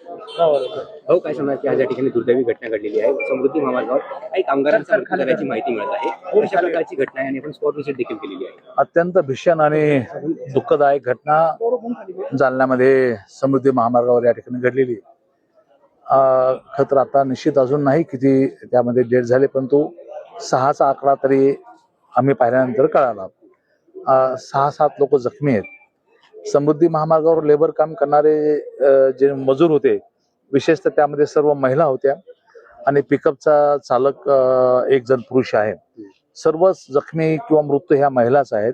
हो, काय सांगणार की आज या ठिकाणी दुर्दैवी घटना घडलेली आहे. समृद्धी महामार्गावर काही कामगारांचा मृत्यू झाल्याची माहिती मिळत आहे. अशा प्रकारची घटना आहे आणि आपण स्पॉट व्हिजिट देखील केलेली आहे. अत्यंत भीषण आणि दुःखदायक घटना जालन्यामध्ये समृद्धी महामार्गावर या ठिकाणी घडलेली. खरं तर आता निश्चित अजून नाही किती त्यामध्ये डेथ झाले, परंतु 6चा आकडा तरी आम्ही पाहिल्यानंतर कळाला. 6-7 लोक जखमी आहेत. समृद्धी महामार्गावर लेबर काम करणारे जे मजूर होते, विशेषतः त्यामध्ये सर्व महिला होत्या आणि पिकअपचा चालक एक जण पुरुष आहे. सर्वच जखमी किंवा मृत्यू ह्या महिलाच आहेत.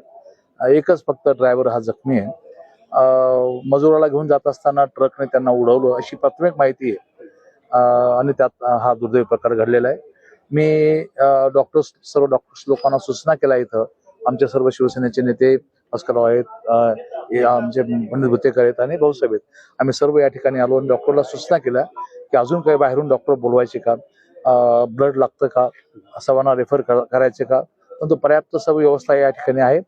एकच फक्त ड्रायव्हर हा जखमी आहे. मजुराला घेऊन जात असताना ट्रकने त्यांना उडवलं अशी प्राथमिक माहिती आहे. आणि त्यात हा दुर्दैवी प्रकार घडलेला आहे. मी सर्व डॉक्टर्स लोकांना सूचना केला इथं. आमचे सर्व शिवसेनेचे नेते भास्करराव आहेत, आमचे पंडित भुतेकर आहेत आणि भाऊसाहेब आहेत. आम्ही सर्व या ठिकाणी आलो आणि डॉक्टरला सूचना केल्या की अजून काही बाहेरून डॉक्टर बोलवायचे का, ब्लड लागतं का, सर्वांना रेफर करायचे का. परंतु पर्याप्त सर्व व्यवस्था या ठिकाणी आहे.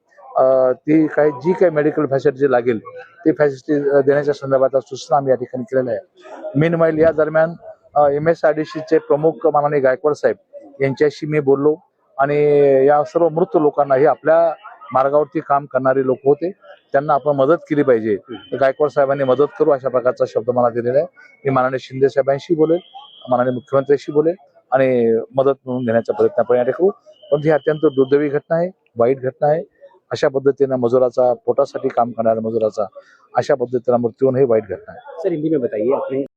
ती जी काही मेडिकल फॅसिलिटी लागेल ती फॅसिलिटी देण्याच्या संदर्भात सूचना आम्ही या ठिकाणी केलेल्या आहे. मीनवाईल या दरम्यान MSRDCचे प्रमुख माननीय गायकवाड साहेब यांच्याशी मी बोललो आणि या सर्व मृत लोकांना हे आपल्या मार्गावरती काम करणारे लोक होते, त्यांना आपण मदत केली पाहिजे. गायकवाड साहेबांनी मदत करू अशा प्रकारचा शब्द मला दिलेला आहे. मी माननीय शिंदे साहेबांशी बोलेल, माननीय मुख्यमंत्र्यांशी बोलेल आणि मदत मिळवून घेण्याचा प्रयत्न आपण या करू. पण ही अत्यंत दुर्दैवी घटना आहे, वाईट घटना आहे. अशा पद्धतीनं मजुराचा, पोटासाठी काम करणाऱ्या मजुराचा अशा पद्धतीनं मृत्यू होणं ही वाईट घटना आहे. सर, हिंदी में बताइए. आपने